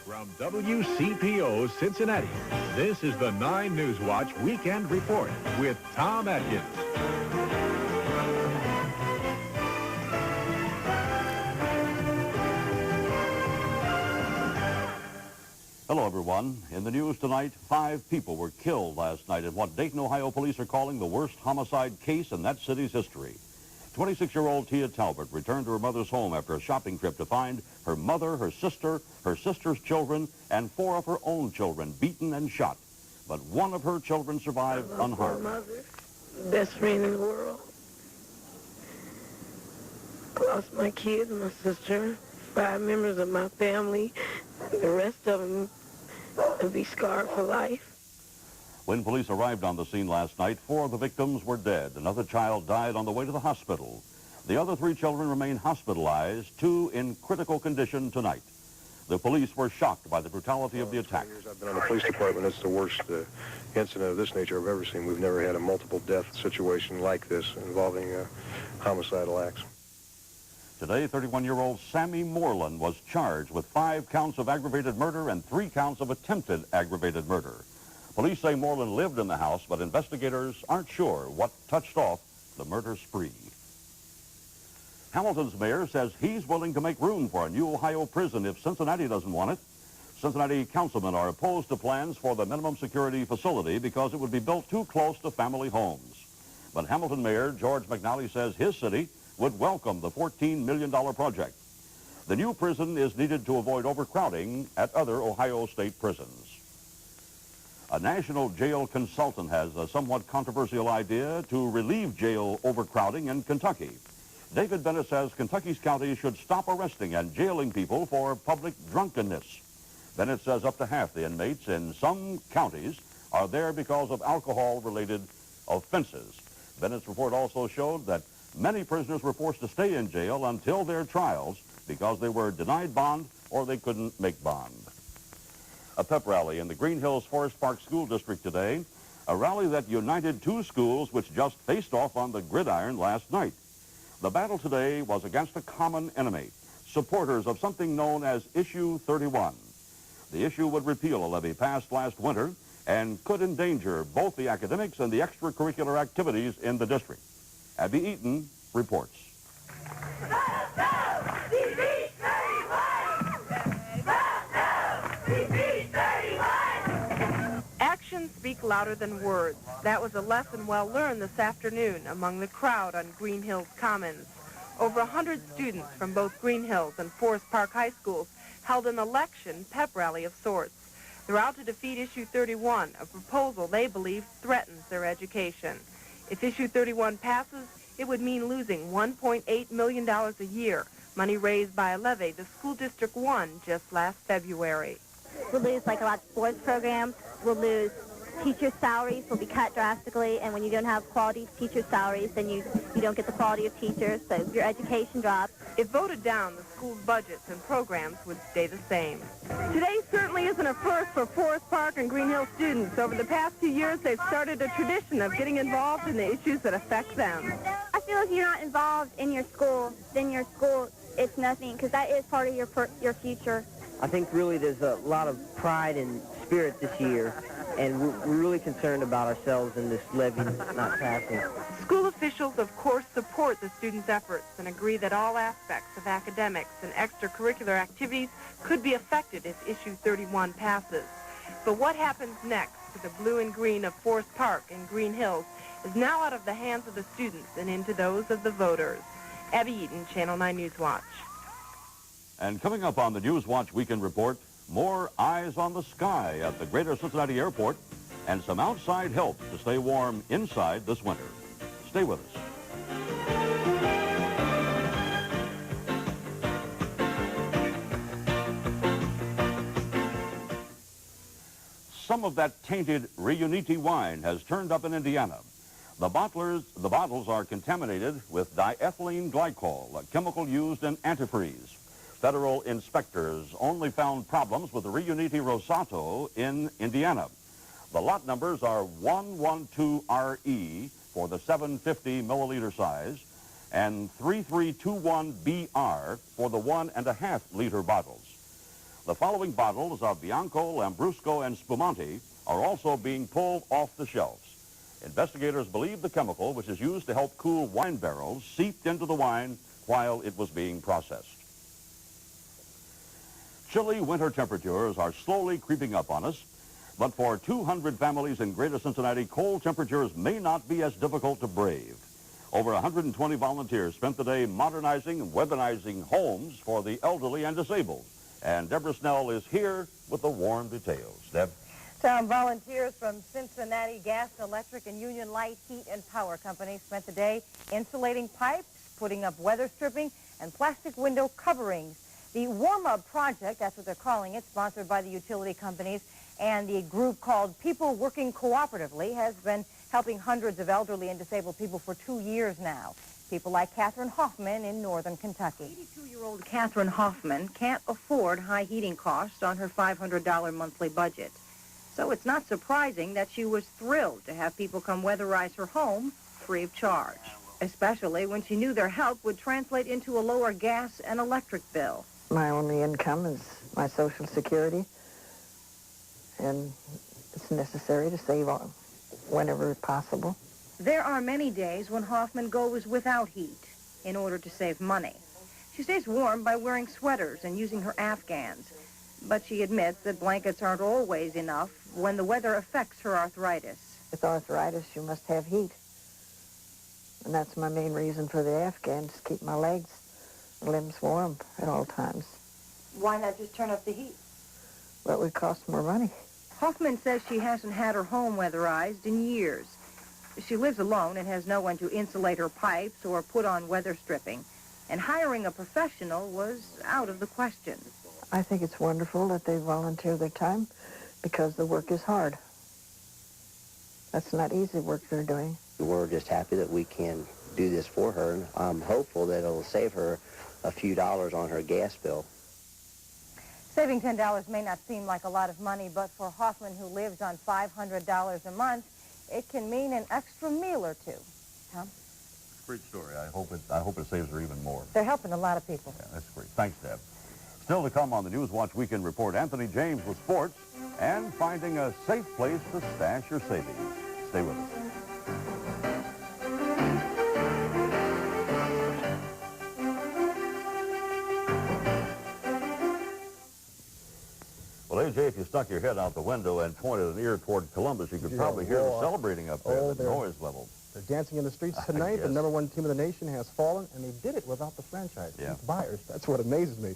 From WCPO Cincinnati, this is the 9 News Watch Weekend Report with Tom Atkins. Hello, everyone. In the news tonight, 5 people were killed last night in what Dayton, Ohio police are calling the worst homicide case in that city's history. 26-year-old Tia Talbot returned to her mother's home after a shopping trip to find her mother, her sister's children, and 4 of her own children beaten and shot. But one of her children survived unharmed. My mother, best friend in the world. I lost my kids, my sister, 5 members of my family. The rest of them will be scarred for life. When police arrived on the scene last night, 4 of the victims were dead. Another child died on the way to the hospital. The other 3 children remain hospitalized, 2 in critical condition tonight. The police were shocked by the brutality of the attack. I've been on the police department. It's the worst incident of this nature I've ever seen. We've never had a multiple death situation like this involving homicidal acts. Today, 31-year-old Sammy Moreland was charged with 5 counts of aggravated murder and 3 counts of attempted aggravated murder. Police say Moreland lived in the house, but investigators aren't sure what touched off the murder spree. Hamilton's mayor says he's willing to make room for a new Ohio prison if Cincinnati doesn't want it. Cincinnati councilmen are opposed to plans for the minimum security facility because it would be built too close to family homes. But Hamilton Mayor George McNally says his city would welcome the $14 million project. The new prison is needed to avoid overcrowding at other Ohio state prisons. A national jail consultant has a somewhat controversial idea to relieve jail overcrowding in Kentucky. David Bennett says Kentucky's counties should stop arresting and jailing people for public drunkenness. Bennett says up to half the inmates in some counties are there because of alcohol-related offenses. Bennett's report also showed that many prisoners were forced to stay in jail until their trials because they were denied bond or they couldn't make bond. A pep rally in the Green Hills Forest Park School District today, a rally that united 2 schools which just faced off on the gridiron last night. The battle today was against a common enemy, supporters of something known as Issue 31. The issue would repeal a levy passed last winter and could endanger both the academics and the extracurricular activities in the district. Abby Eaton reports. Actions speak louder than words. That was a lesson well learned this afternoon among the crowd on Green Hills Commons. Over 100 students from both Green Hills and Forest Park High Schools held an election pep rally of sorts. They're out to defeat Issue 31, a proposal they believe threatens their education. If Issue 31 passes, it would mean losing $1.8 million a year, money raised by a levy the school district won just last February. We'll lose like a lot of sports programs. We'll lose teacher salaries will be cut drastically, and when you don't have quality teacher salaries, then you don't get the quality of teachers, so your education drops. If voted down, the school's budgets and programs would stay the same. Today certainly isn't a first for Forest Park and Green Hill students. Over the past few years, they've started a tradition of getting involved in the issues that affect them. I feel if you're not involved in your school, then your school, it's nothing, because that is part of your future. I think really there's a lot of pride and spirit this year, and we're really concerned about ourselves and this levy not passing. School officials, of course, support the students' efforts and agree that all aspects of academics and extracurricular activities could be affected if Issue 31 passes. But what happens next to the blue and green of Forest Park and Green Hills is now out of the hands of the students and into those of the voters. Abby Eaton, Channel 9 News Watch. And coming up on the News Watch Weekend Report, more eyes on the sky at the Greater Cincinnati Airport and some outside help to stay warm inside this winter. Stay with us. Some of that tainted Riunite wine has turned up in Indiana. The bottles are contaminated with diethylene glycol, a chemical used in antifreeze. Federal inspectors only found problems with the Riunite Rosato in Indiana. The lot numbers are 112RE for the 750 milliliter size and 3321BR for the 1.5 liter bottles. The following bottles of Bianco, Lambrusco, and Spumante are also being pulled off the shelves. Investigators believe the chemical, which is used to help cool wine barrels, seeped into the wine while it was being processed. Chilly winter temperatures are slowly creeping up on us, but for 200 families in Greater Cincinnati, cold temperatures may not be as difficult to brave. Over 120 volunteers spent the day modernizing and weatherizing homes for the elderly and disabled. And Deborah Snell is here with the warm details. Deb? Tom, volunteers from Cincinnati Gas, Electric, and Union Light Heat and Power Company spent the day insulating pipes, putting up weather stripping, and plastic window coverings. The warm-up project, that's what they're calling it, sponsored by the utility companies and the group called People Working Cooperatively, has been helping hundreds of elderly and disabled people for 2 years now. People like Catherine Hoffman in northern Kentucky. 82-year-old Catherine Hoffman can't afford high heating costs on her $500 monthly budget. So it's not surprising that she was thrilled to have people come weatherize her home free of charge, especially when she knew their help would translate into a lower gas and electric bill. My only income is my Social Security, and it's necessary to save whenever possible. There are many days when Hoffman goes without heat in order to save money. She stays warm by wearing sweaters and using her Afghans, but she admits that blankets aren't always enough when the weather affects her arthritis. With arthritis, you must have heat, and that's my main reason for the Afghans, to keep my legs and limbs warm at all times. Why not just turn up the heat? Well, it would cost more money. Hoffman says she hasn't had her home weatherized in years. She lives alone and has no one to insulate her pipes or put on weather stripping, and hiring a professional was out of the question. I think it's wonderful that they volunteer their time because the work is hard. That's not easy work they're doing. We're just happy that we can do this for her, and I'm hopeful that it'll save her a few dollars on her gas bill. Saving $10 may not seem like a lot of money, but for Hoffman, who lives on $500 a month, it can mean an extra meal or two. Tom? Great story. I hope it saves her even more. They're helping a lot of people. Yeah, that's great. Thanks, Deb. Still to come on the Newswatch Weekend Report, Anthony James with sports and finding a safe place to stash your savings. Stay with us. Well, AJ, if you stuck your head out the window and pointed an ear toward Columbus, you could probably hear them celebrating up there, the noise level. They're dancing in the streets tonight. The #1 team of the nation has fallen, and they did it without the franchise buyers. That's what amazes me.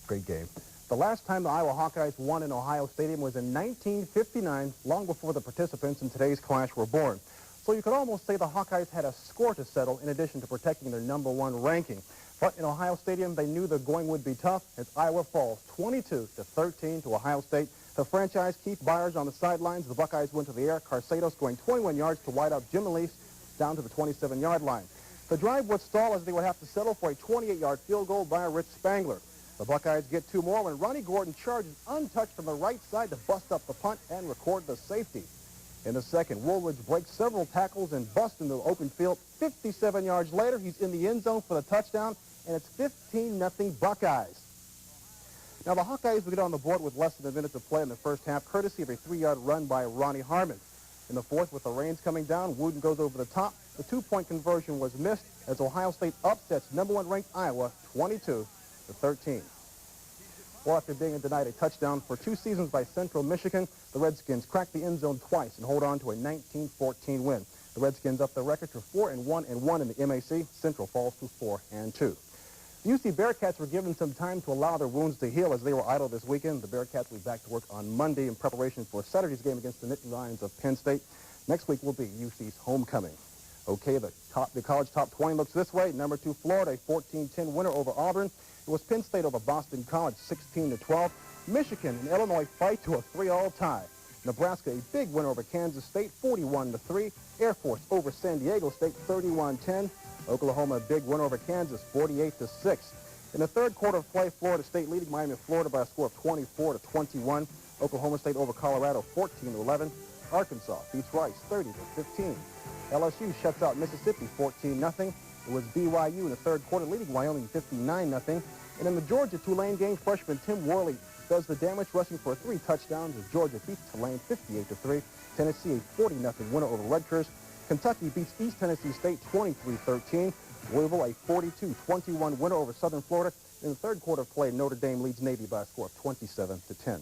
Great game. The last time the Iowa Hawkeyes won in Ohio Stadium was in 1959, long before the participants in today's clash were born. So you could almost say the Hawkeyes had a score to settle in addition to protecting their #1 ranking. But in Ohio Stadium, they knew the going would be tough as Iowa falls 22-13 to Ohio State. The franchise keeps Byers on the sidelines. The Buckeyes went to the air. Carcedo scoring 21 yards to wide up Jim Elise down to the 27-yard line. The drive would stall as they would have to settle for a 28-yard field goal by Rich Spangler. The Buckeyes get 2 more when Ronnie Gordon charges untouched from the right side to bust up the punt and record the safety. In the second, Woolridge breaks several tackles and busts into the open field. 57 yards later, he's in the end zone for the touchdown, and it's 15-0 Buckeyes. Now, the Hawkeyes would get on the board with less than a minute to play in the first half, courtesy of a 3-yard run by Ronnie Harmon. In the fourth, with the rains coming down, Wooden goes over the top. The 2-point conversion was missed as Ohio State upsets #1 ranked Iowa 22-13. Well, after being denied a touchdown for 2 seasons by Central Michigan, the Redskins cracked the end zone twice and hold on to a 19-14 win. The Redskins up their record to 4-1-1 in the MAC. Central falls to 4-2. The UC Bearcats were given some time to allow their wounds to heal as they were idle this weekend. The Bearcats will be back to work on Monday in preparation for Saturday's game against the Nittany Lions of Penn State. Next week will be UC's homecoming. Okay, the college top 20 looks this way. #2 Florida, a 14-10 winner over Auburn. It was Penn State over Boston College, 16-12. Michigan and Illinois fight to a 3-all tie. Nebraska, a big winner over Kansas State, 41-3. Air Force over San Diego State, 31-10. Oklahoma, a big winner over Kansas, 48-6. In the third quarter of play, Florida State leading Miami of Florida by a score of 24-21. Oklahoma State over Colorado, 14-11. Arkansas beats Rice, 30-15. LSU shuts out Mississippi, 14-0. It was BYU in the third quarter leading Wyoming, 59-0. And in the Georgia-Tulane game, freshman Tim Worley does the damage, rushing for 3 touchdowns as Georgia beats Tulane 58-3. Tennessee a 40-0 winner over Rutgers. Kentucky beats East Tennessee State 23-13. Louisville a 42-21 winner over Southern Florida. In the third quarter of play, Notre Dame leads Navy by a score of 27-10.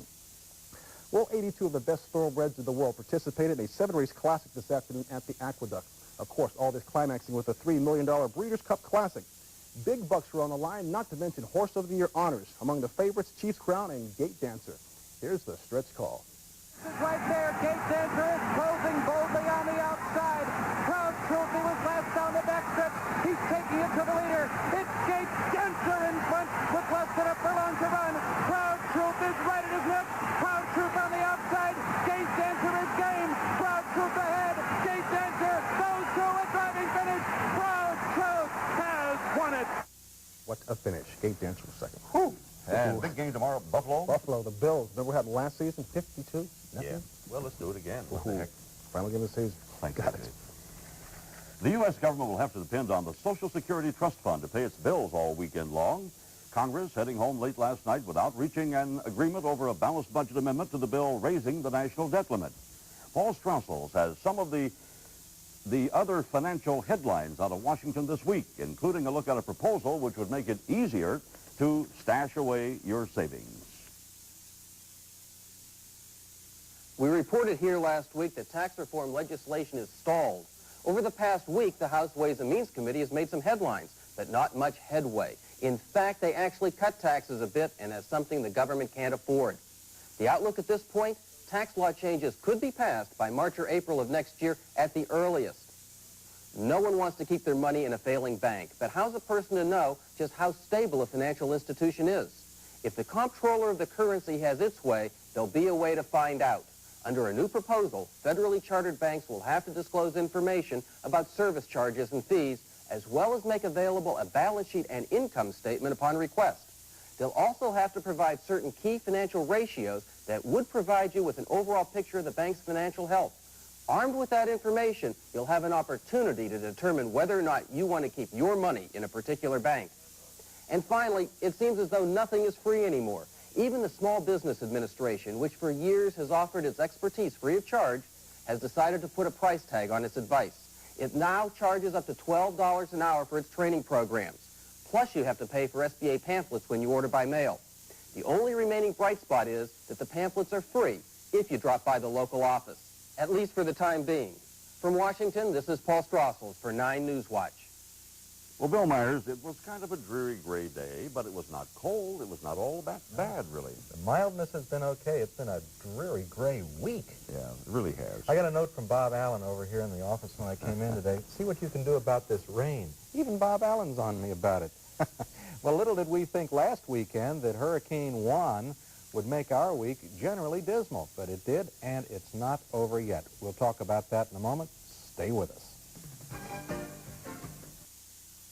Well, 82 of the best thoroughbreds in the world participated in a 7-race classic this afternoon at the Aqueduct. Of course, all this climaxing with a $3 million Breeders' Cup Classic. Big bucks were on the line, not to mention Horse of the Year honors. Among the favorites, Chief's Crown and Gate Dancer. Here's the stretch call. Right there, Gate Dancer is closing boldly on the outside. Proud Trophy was last down the backstretch. He's taking it to the leader. It's Gate Dancer in front with less than a furlong to run. Proud Troop is right at his hip. Proud Troop on the outside. Gate Dancer is game. Proud Troop ahead. Gate Dancer goes to a driving finish. Proud Troop has won it. What a finish. Gate Dancer was second. Whew. And big game tomorrow, Buffalo. Buffalo, the Bills. Remember what happened last season? 52? Nothing? Yeah. Well, let's do it again. What the heck? Final game of the season. Got it. The U.S. government will have to depend on the Social Security Trust Fund to pay its bills all weekend long. Congress heading home late last night without reaching an agreement over a balanced budget amendment to the bill raising the national debt limit. Paul Strassels has some of the other financial headlines out of Washington this week, including a look at a proposal which would make it easier to stash away your savings. We reported here last week that tax reform legislation is stalled. Over the past week, the House Ways and Means Committee has made some headlines, but not much headway. In fact, they actually cut taxes a bit, and as something the government can't afford. The outlook at this point, tax law changes could be passed by March or April of next year at the earliest. No one wants to keep their money in a failing bank, but how's a person to know just how stable a financial institution is? If the comptroller of the currency has its way, there'll be a way to find out. Under a new proposal, federally chartered banks will have to disclose information about service charges and fees, as well as make available a balance sheet and income statement upon request. They'll also have to provide certain key financial ratios that would provide you with an overall picture of the bank's financial health. Armed with that information, you'll have an opportunity to determine whether or not you want to keep your money in a particular bank. And finally, it seems as though nothing is free anymore. Even the Small Business Administration, which for years has offered its expertise free of charge, has decided to put a price tag on its advice. It now charges up to $12 an hour for its training programs. Plus, you have to pay for SBA pamphlets when you order by mail. The only remaining bright spot is that the pamphlets are free if you drop by the local office, at least for the time being. From Washington, this is Paul Strassels for 9 News Watch. Well, Bill Myers, it was kind of a dreary gray day, but it was not cold. It was not all that bad, really. The mildness has been okay. It's been a dreary gray week. Yeah, it really has. I got a note from Bob Allen over here in the office when I came in today. See what you can do about this rain. Even Bob Allen's on me about it. Well, little did we think last weekend that Hurricane Juan would make our week generally dismal, but it did, and it's not over yet. We'll talk about that in a moment. Stay with us.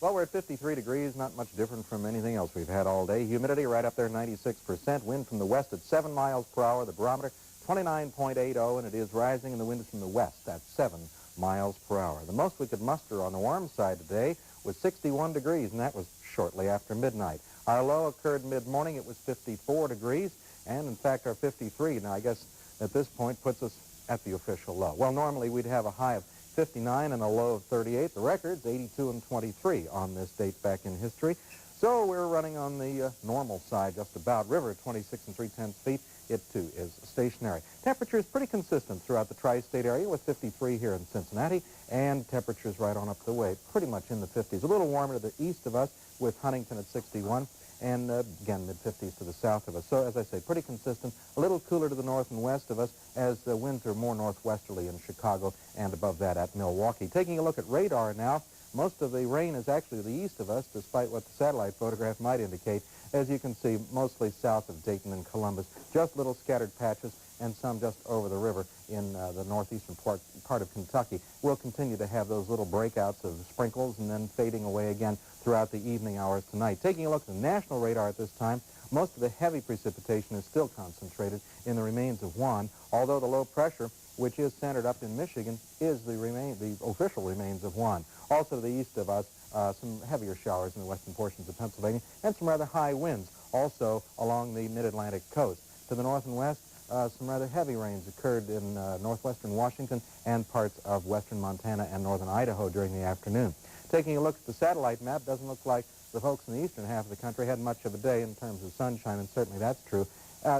Well, we're at 53 degrees, not much different from anything else we've had all day. Humidity right up there, 96%. Wind from the west at 7 miles per hour. The barometer, 29.80, and it is rising, and the wind is from the west at 7 miles per hour. The most we could muster on the warm side today was 61 degrees, and that was shortly after midnight. Our low occurred mid-morning. It was 54 degrees, and in fact, our 53, now I guess at this point, puts us at the official low. Well, normally we'd have a high of 59 and a low of 38. The record's 82 and 23 on this date back in history. So we're running on the normal side just about. River, 26 and 3/10 feet. It, too, is stationary. Temperature is pretty consistent throughout the tri-state area with 53 here in Cincinnati, and temperatures right on up the way, pretty much in the 50s. A little warmer to the east of us with Huntington at 61, and again, mid-50s to the south of us. So, as I say, pretty consistent. A little cooler to the north and west of us as the winds are more northwesterly in Chicago and above that at Milwaukee. Taking a look at radar now, most of the rain is actually to the east of us, despite what the satellite photograph might indicate. As you can see, mostly south of Dayton and Columbus, just little scattered patches and some just over the river in the northeastern part of Kentucky. We'll continue to have those little breakouts of sprinkles and then fading away again throughout the evening hours tonight. Taking a look at the national radar at this time, most of the heavy precipitation is still concentrated in the remains of Juan, although the low pressure, which is centered up in Michigan, is the official remains of Juan. Also to the east of us, some heavier showers in the western portions of Pennsylvania, and some rather high winds also along the mid-Atlantic coast. To the north and west, some rather heavy rains occurred in northwestern Washington and parts of western Montana and northern Idaho during the afternoon. Taking a look at the satellite map, doesn't look like the folks in the eastern half of the country had much of a day in terms of sunshine, and certainly that's true.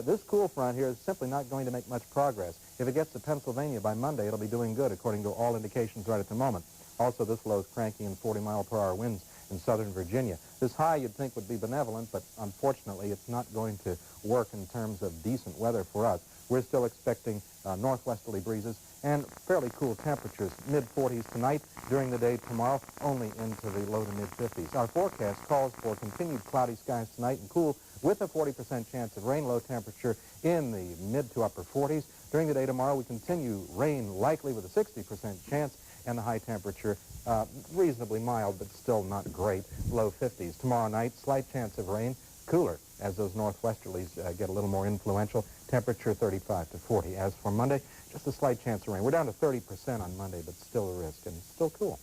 This cool front here is simply not going to make much progress. If it gets to Pennsylvania by Monday, it'll be doing good, according to all indications right at the moment. Also, this low is cranky in 40-mile-per-hour winds in southern Virginia. This high you'd think would be benevolent, but unfortunately it's not going to work in terms of decent weather for us. We're still expecting northwesterly breezes and fairly cool temperatures, mid-40s tonight, during the day tomorrow, only into the low to mid-50s. Our forecast calls for continued cloudy skies tonight and cool with a 40% chance of rain, low temperature in the mid to upper 40s. During the day tomorrow, we continue rain likely with a 60% chance, and the high temperature reasonably mild, but still not great, low 50s. Tomorrow night, slight chance of rain, cooler as those northwesterlies get a little more influential, temperature 35 to 40. As for Monday, just a slight chance of rain. We're down to 30% on Monday, but still a risk, and still cool.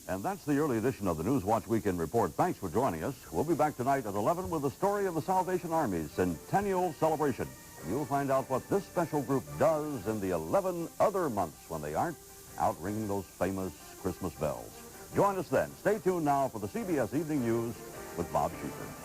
And that's the early edition of the Newswatch Weekend Report. Thanks for joining us. We'll be back tonight at 11 with the story of the Salvation Army's centennial celebration. You'll find out what this special group does in the 11 other months when they aren't out ringing those famous Christmas bells. Join us then. Stay tuned now for the CBS Evening News with Bob Schieffer.